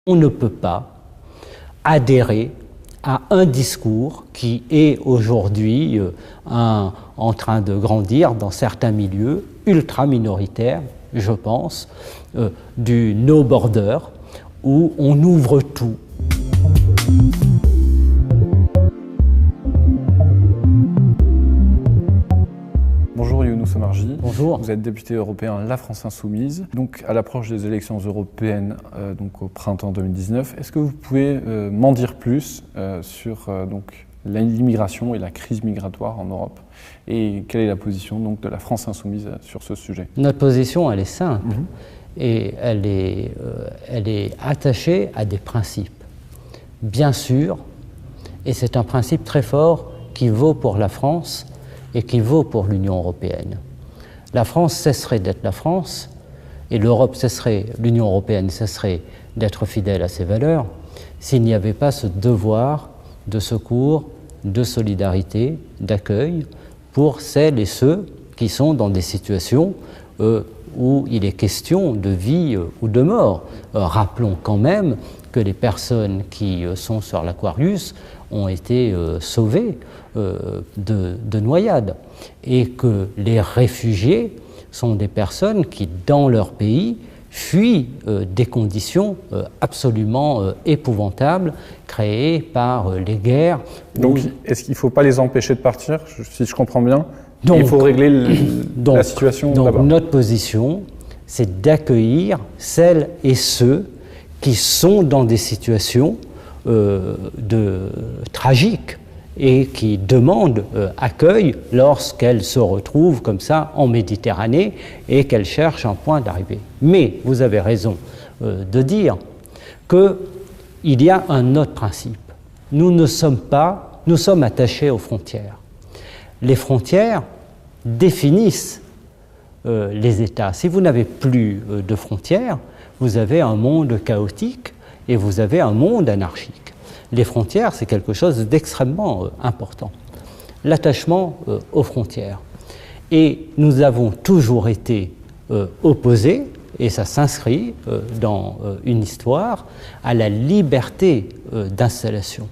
On ne peut pas adhérer à un discours qui est aujourd'hui en train de grandir dans certains milieux ultra minoritaires, je pense, du no border, où on ouvre tout. Bonjour Younous Omarjee. Bonjour. Vous êtes député européen La France Insoumise. Donc à l'approche des élections européennes donc au printemps 2019, est-ce que vous pouvez m'en dire plus sur l'immigration et la crise migratoire en Europe? Et quelle est la position donc, de la France Insoumise sur ce sujet? Notre position, elle est simple et elle est attachée à des principes. Bien sûr, et c'est un principe très fort qui vaut pour la France et qui vaut pour l'Union européenne. La France cesserait d'être la France et l'Union européenne cesserait d'être fidèle à ses valeurs s'il n'y avait pas ce devoir de secours, de solidarité, d'accueil pour celles et ceux qui sont dans des situations où il est question de vie ou de mort. Rappelons quand même que les personnes qui sont sur l'Aquarius ont été sauvées de noyade et que les réfugiés sont des personnes qui, dans leur pays, fuient des conditions absolument épouvantables créées par les guerres. Donc, est-ce qu'il ne faut pas les empêcher de partir, si je comprends bien? Donc, il faut régler la situation d'abord. Donc, notre position, c'est d'accueillir celles et ceux qui sont dans des situations tragiques et qui demandent accueil lorsqu'elles se retrouvent comme ça en Méditerranée et qu'elles cherchent un point d'arrivée. Mais vous avez raison de dire qu'il y a un autre principe. Nous sommes attachés aux frontières. Les frontières définissent les États. Si vous n'avez plus de frontières, vous avez un monde chaotique et vous avez un monde anarchique. Les frontières, c'est quelque chose d'extrêmement important. L'attachement aux frontières. Et nous avons toujours été opposés, et ça s'inscrit dans une histoire, à la liberté d'installation.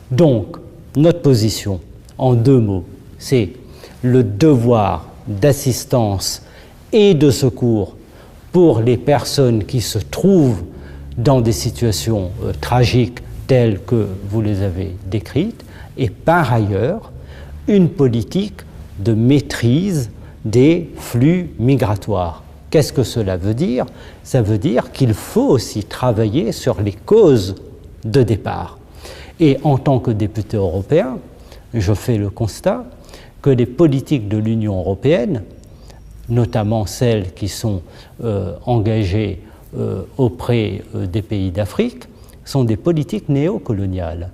Donc, notre position, en deux mots, c'est le devoir d'assistance et de secours pour les personnes qui se trouvent dans des situations tragiques telles que vous les avez décrites, et par ailleurs, une politique de maîtrise des flux migratoires. Qu'est-ce que cela veut dire? Ça veut dire qu'il faut aussi travailler sur les causes de départ. Et en tant que député européen, je fais le constat que les politiques de l'Union européenne, notamment celles qui sont engagées auprès des pays d'Afrique, sont des politiques néocoloniales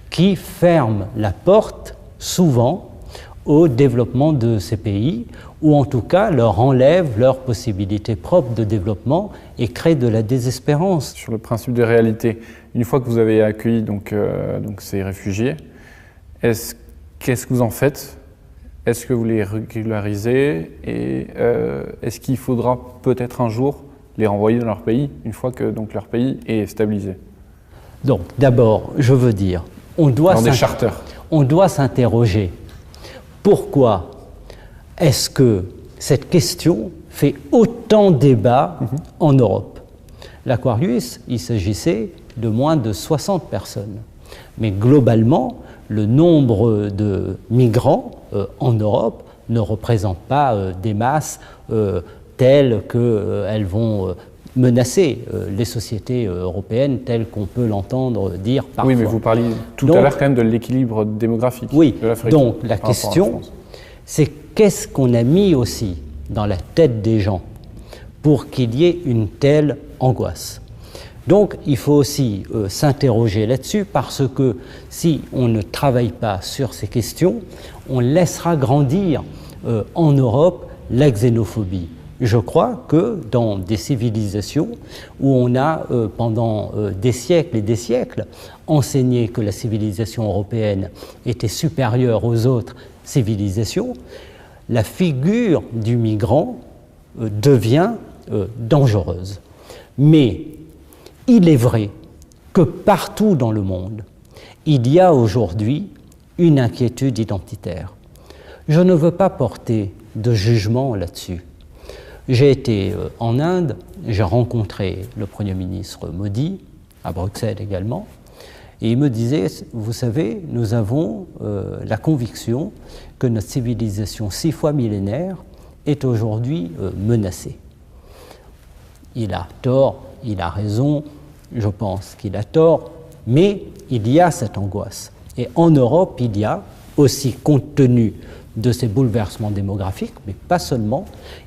qui ferment la porte souvent au développement de ces pays ou en tout cas leur enlèvent leurs possibilités propres de développement et créent de la désespérance. Sur le principe de réalité, une fois que vous avez accueilli donc ces réfugiés, qu'est-ce que vous en faites? Est-ce que vous les régularisez et est-ce qu'il faudra peut-être un jour les renvoyer dans leur pays une fois que donc, leur pays est stabilisé? Donc d'abord, je veux dire, on doit s'interroger. Pourquoi est-ce que cette question fait autant débat en Europe? L'Aquarius, il s'agissait de moins de 60 personnes. Mais globalement, le nombre de migrants en Europe ne représente pas des masses telles qu'elles vont menacer les sociétés européennes telles qu'on peut l'entendre dire parfois. Oui, mais vous parliez tout à l'heure quand même de l'équilibre démographique de l'Afrique. Donc la question, c'est qu'est-ce qu'on a mis aussi dans la tête des gens pour qu'il y ait une telle angoisse. Donc il faut aussi s'interroger là-dessus parce que si on ne travaille pas sur ces questions, on laissera grandir en Europe la xénophobie. Je crois que dans des civilisations où on a pendant des siècles et des siècles enseigné que la civilisation européenne était supérieure aux autres civilisations, la figure du migrant devient dangereuse. Mais il est vrai que partout dans le monde, il y a aujourd'hui une inquiétude identitaire. Je ne veux pas porter de jugement là-dessus. J'ai été en Inde, j'ai rencontré le Premier ministre Modi, à Bruxelles également, et il me disait, vous savez, nous avons la conviction que notre civilisation 6 fois millénaire est aujourd'hui menacée. Il a tort, il a raison, je pense qu'il a tort, mais il y a cette angoisse. Et en Europe, il y a aussi, compte tenu de ces bouleversements démographiques, mais pas seulement,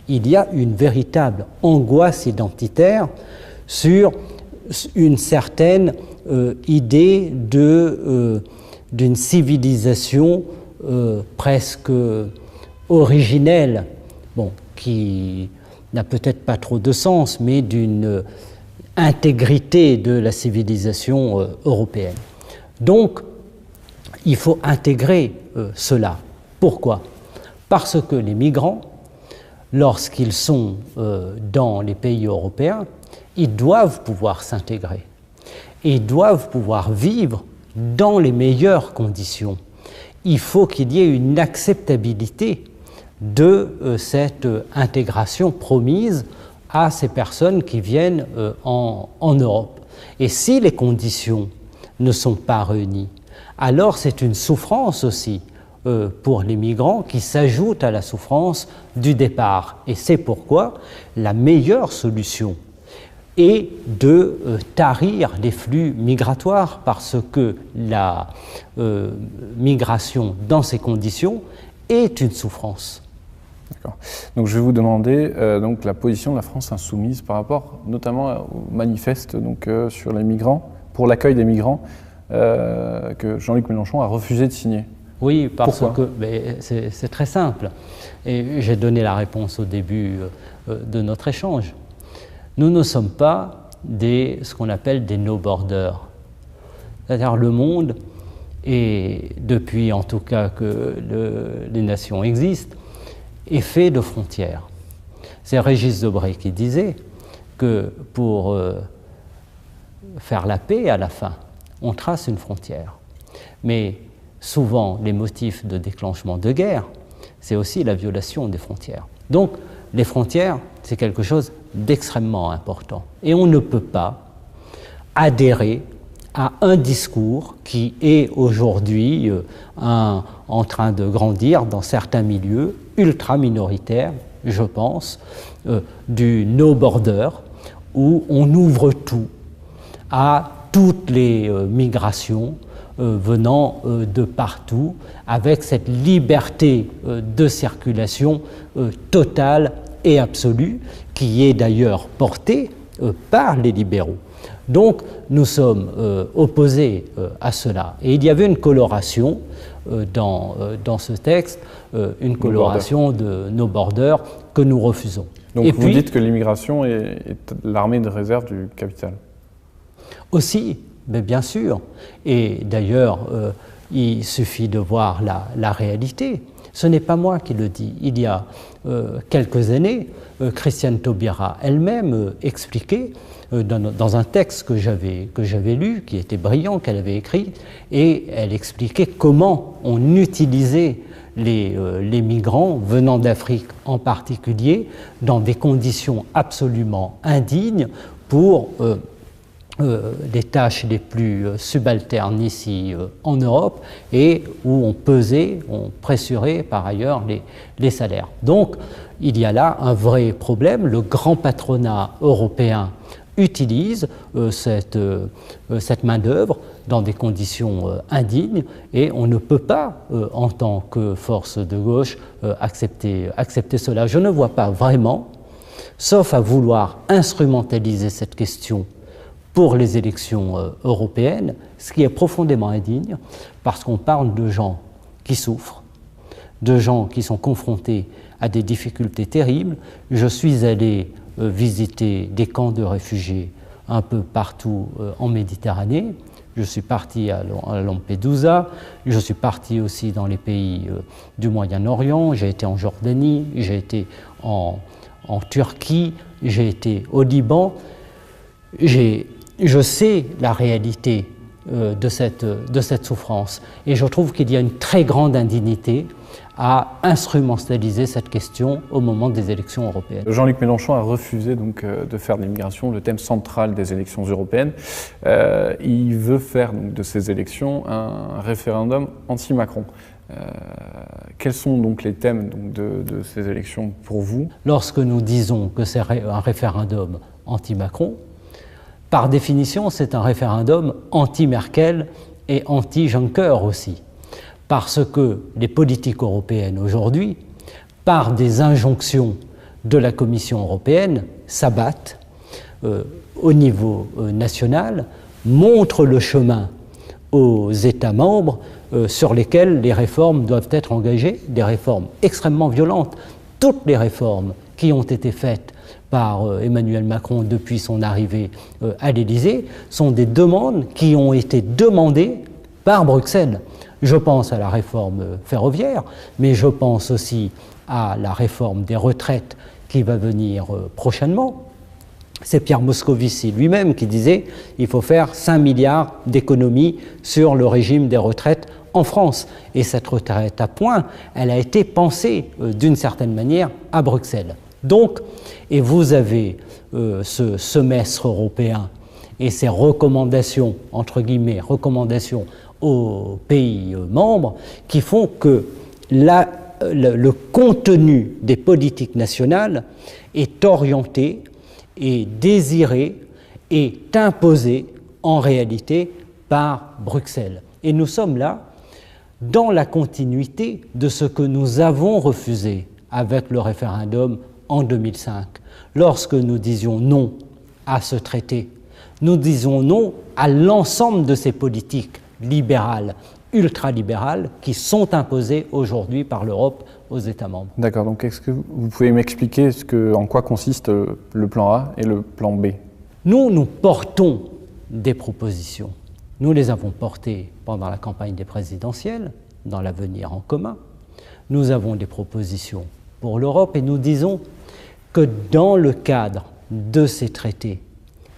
il y a une véritable angoisse identitaire sur une certaine idée d'une civilisation presque originelle, bon, qui n'a peut-être pas trop de sens, mais d'une intégrité de la civilisation européenne. Donc, il faut intégrer cela. Pourquoi? Parce que les migrants, lorsqu'ils sont dans les pays européens, ils doivent pouvoir s'intégrer. Et ils doivent pouvoir vivre dans les meilleures conditions. Il faut qu'il y ait une acceptabilité de cette intégration promise à ces personnes qui viennent en Europe. Et si les conditions ne sont pas réunies, alors c'est une souffrance aussi pour les migrants qui s'ajoute à la souffrance du départ. Et c'est pourquoi la meilleure solution est de tarir les flux migratoires, parce que la migration dans ces conditions est une souffrance. D'accord. Donc je vais vous demander donc la position de la France insoumise par rapport notamment au manifeste donc, sur les migrants, pour l'accueil des migrants, que Jean-Luc Mélenchon a refusé de signer. Oui, parce Pourquoi? que c'est très simple. Et j'ai donné la réponse au début de notre échange. Nous ne sommes pas ce qu'on appelle des no-borders. C'est-à-dire le monde, et depuis en tout cas que les nations existent, est fait de frontières. C'est Régis Debray qui disait que pour faire la paix à la fin, on trace une frontière. Mais souvent, les motifs de déclenchement de guerre, c'est aussi la violation des frontières. Donc, les frontières, c'est quelque chose d'extrêmement important. Et on ne peut pas adhérer à un discours qui est aujourd'hui en train de grandir dans certains milieux ultra minoritaires, je pense, du no border, où on ouvre tout à toutes les migrations venant de partout, avec cette liberté de circulation totale et absolue, qui est d'ailleurs portée par les libéraux. Donc nous sommes opposés à cela. Et il y avait une coloration dans ce texte, une coloration de no border que nous refusons. Donc et vous puis, dites que l'immigration est l'armée de réserve du capital? Aussi, mais bien sûr. Et d'ailleurs, il suffit de voir la réalité. Ce n'est pas moi qui le dis. Il y a quelques années, Christiane Taubira elle-même expliquait dans un texte que j'avais lu, qui était brillant, qu'elle avait écrit, et elle expliquait comment on utilisait les migrants venant d'Afrique en particulier dans des conditions absolument indignes pour les tâches les plus subalternes ici en Europe, et où on pesait, on pressurait par ailleurs les salaires. Donc il y a là un vrai problème. Le grand patronat européen utilise cette main-d'œuvre dans des conditions indignes, et on ne peut pas, en tant que force de gauche, accepter cela. Je ne vois pas vraiment, sauf à vouloir instrumentaliser cette question pour les élections européennes, ce qui est profondément indigne, parce qu'on parle de gens qui souffrent, de gens qui sont confrontés à des difficultés terribles. Je suis allé visiter des camps de réfugiés un peu partout en Méditerranée. Je suis parti à Lampedusa, je suis parti aussi dans les pays du Moyen-Orient, j'ai été en Jordanie, j'ai été en Turquie, j'ai été au Liban. J'ai je sais la réalité de cette souffrance et je trouve qu'il y a une très grande indignité à instrumentaliser cette question au moment des élections européennes. Jean-Luc Mélenchon a refusé donc de faire de l'immigration le thème central des élections européennes. Il veut faire donc, de ces élections un référendum anti-Macron. Quels sont donc les thèmes donc, de ces élections pour vous? Lorsque nous disons que c'est un référendum anti-Macron, par définition, c'est un référendum anti-Merkel et anti-Juncker aussi. Parce que les politiques européennes aujourd'hui, par des injonctions de la Commission européenne, s'abattent au niveau national, montrent le chemin aux États membres sur lesquels les réformes doivent être engagées, des réformes extrêmement violentes. Toutes les réformes qui ont été faites par Emmanuel Macron depuis son arrivée à l'Élysée sont des demandes qui ont été demandées par Bruxelles. Je pense à la réforme ferroviaire, mais je pense aussi à la réforme des retraites qui va venir prochainement. C'est Pierre Moscovici lui-même qui disait qu'il faut faire 5 milliards d'économies sur le régime des retraites en France. Et cette retraite à points, elle a été pensée d'une certaine manière à Bruxelles. Donc, et vous avez ce semestre européen et ces recommandations, entre guillemets, recommandations aux pays membres qui font que le contenu des politiques nationales est orienté, est désiré, est imposé en réalité par Bruxelles. Et nous sommes là dans la continuité de ce que nous avons refusé avec le référendum en 2005. Lorsque nous disions non à ce traité, nous disons non à l'ensemble de ces politiques libérales, ultralibérales, qui sont imposées aujourd'hui par l'Europe aux États membres. D'accord, donc est-ce que vous pouvez m'expliquer en quoi consiste le plan A et le plan B? Nous portons des propositions. Nous les avons portées pendant la campagne des présidentielles, dans l'avenir en commun. Nous avons des propositions pour l'Europe et nous disons que dans le cadre de ces traités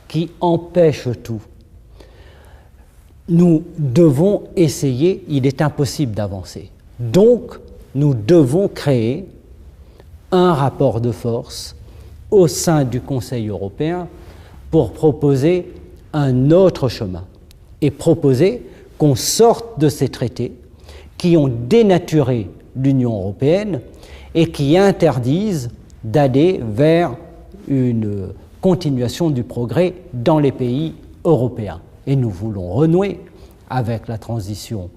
qui empêchent tout, nous devons essayer, il est impossible d'avancer. Donc, nous devons créer un rapport de force au sein du Conseil européen pour proposer un autre chemin et proposer qu'on sorte de ces traités qui ont dénaturé l'Union européenne et qui interdisent d'aller vers une continuation du progrès dans les pays européens. Et nous voulons renouer avec la transition,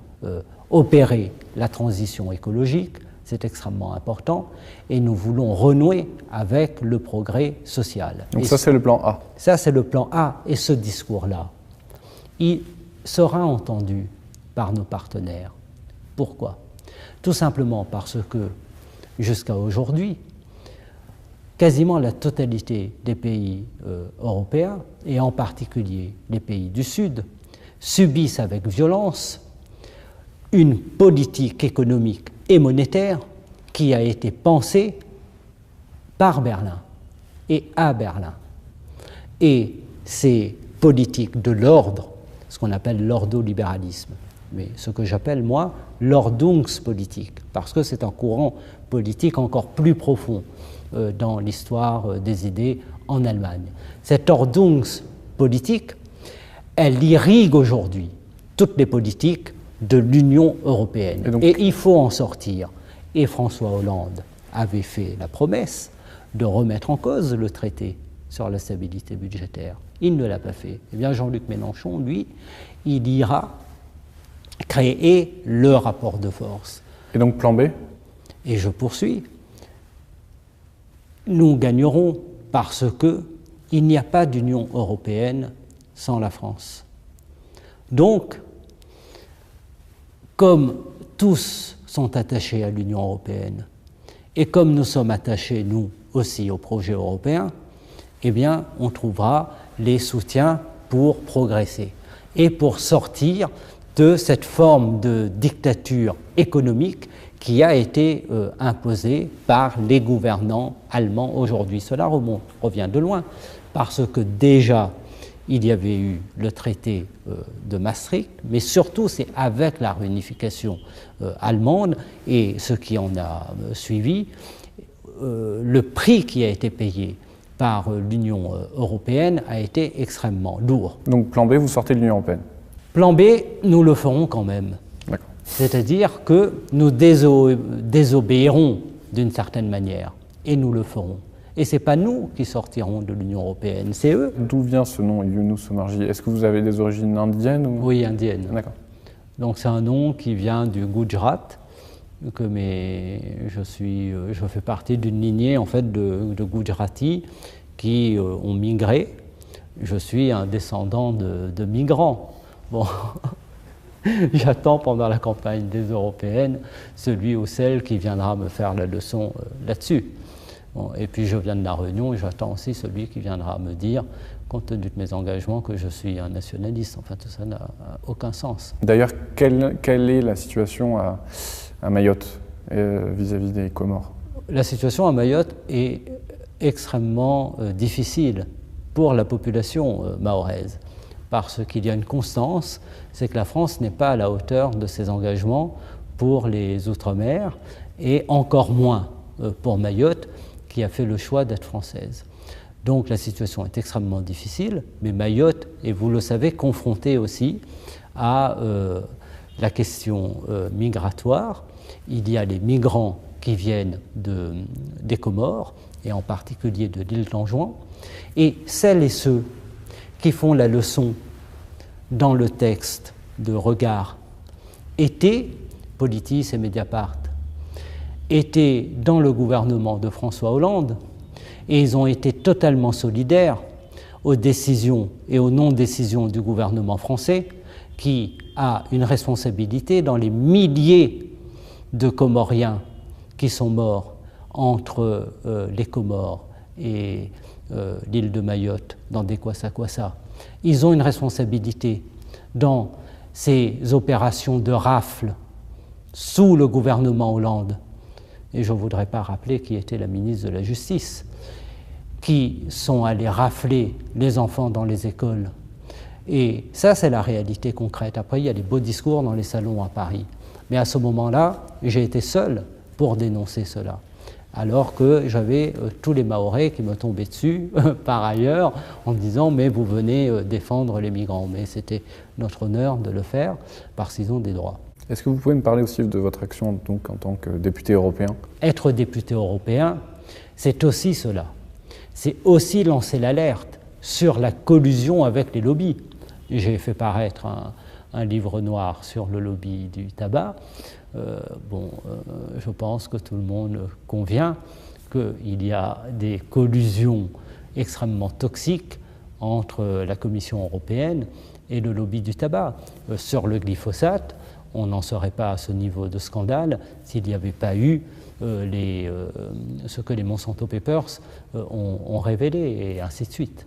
opérer la transition écologique, c'est extrêmement important, et nous voulons renouer avec le progrès social. Donc ça, c'est le plan A. Ça, c'est le plan A, et ce discours-là, il sera entendu par nos partenaires. Pourquoi? Tout simplement parce que, jusqu'à aujourd'hui, quasiment la totalité des pays européens, et en particulier les pays du Sud, subissent avec violence une politique économique et monétaire qui a été pensée par Berlin et à Berlin. Et ces politiques de l'ordre, ce qu'on appelle l'ordolibéralisme, mais ce que j'appelle, moi, l'ordnungspolitik, parce que c'est un courant politique encore plus profond dans l'histoire des idées en Allemagne. Cette ordnungspolitik, elle irrigue aujourd'hui toutes les politiques de l'Union européenne. Et il faut en sortir. Et François Hollande avait fait la promesse de remettre en cause le traité sur la stabilité budgétaire. Il ne l'a pas fait. Eh bien, Jean-Luc Mélenchon, lui, il ira créer le rapport de force. Et donc, plan B? Et je poursuis. Nous gagnerons parce qu'il n'y a pas d'Union européenne sans la France. Donc, comme tous sont attachés à l'Union européenne, et comme nous sommes attachés, nous aussi, au projet européen, eh bien, on trouvera les soutiens pour progresser et pour sortir de cette forme de dictature économique qui a été imposée par les gouvernants allemands aujourd'hui. Cela revient de loin, parce que déjà, il y avait eu le traité de Maastricht, mais surtout c'est avec la réunification allemande et ce qui en a suivi, le prix qui a été payé par l'Union européenne a été extrêmement lourd. Donc plan B, vous sortez de l'Union européenne? Plan B, nous le ferons quand même. C'est-à-dire que nous désobéirons d'une certaine manière, et nous le ferons. Et ce n'est pas nous qui sortirons de l'Union européenne, c'est eux. D'où vient ce nom, Younous Omarjee? Est-ce que vous avez des origines indiennes ou... Oui, indiennes. D'accord. Donc c'est un nom qui vient du Gujarat, je fais partie d'une lignée en fait de Gujaratis qui ont migré. Je suis un descendant de migrants. Bon, j'attends pendant la campagne des européennes celui ou celle qui viendra me faire la leçon là-dessus. Bon, et puis je viens de La Réunion et j'attends aussi celui qui viendra me dire, compte tenu de mes engagements, que je suis un nationaliste. Enfin, tout ça n'a aucun sens. D'ailleurs, quelle est la situation à Mayotte vis-à-vis des Comores? La situation à Mayotte est extrêmement difficile pour la population mahoraise, parce qu'il y a une constance, c'est que la France n'est pas à la hauteur de ses engagements pour les Outre-mer, et encore moins pour Mayotte, qui a fait le choix d'être française. Donc la situation est extrêmement difficile, mais Mayotte est, vous le savez, confrontée aussi à la question migratoire. Il y a les migrants qui viennent des Comores, et en particulier de l'île d'Anjouan, et celles et ceux qui font la leçon dans le texte de Regard étaient, Politis et Mediapart, étaient dans le gouvernement de François Hollande, et ils ont été totalement solidaires aux décisions et aux non-décisions du gouvernement français, qui a une responsabilité dans les milliers de Comoriens qui sont morts entre les Comores et l'île de Mayotte, dans des kwassa-kwassa. Ils ont une responsabilité dans ces opérations de rafle sous le gouvernement Hollande. Et je ne voudrais pas rappeler qui était la ministre de la Justice, qui sont allés rafler les enfants dans les écoles. Et ça, c'est la réalité concrète. Après, il y a des beaux discours dans les salons à Paris. Mais à ce moment-là, j'ai été seul pour dénoncer cela. Alors que j'avais tous les Mahorais qui me tombaient dessus, par ailleurs, en me disant « mais vous venez défendre les migrants ». Mais c'était notre honneur de le faire, parce qu'ils ont des droits. Est-ce que vous pouvez me parler aussi de votre action donc, en tant que député européen? Être député européen, c'est aussi cela. C'est aussi lancer l'alerte sur la collusion avec les lobbies. J'ai fait paraître un livre noir sur le lobby du tabac. Je pense que tout le monde convient qu'il y a des collusions extrêmement toxiques entre la Commission européenne et le lobby du tabac. Sur le glyphosate, on n'en serait pas à ce niveau de scandale s'il n'y avait pas eu ce que les Monsanto Papers ont révélé, et ainsi de suite.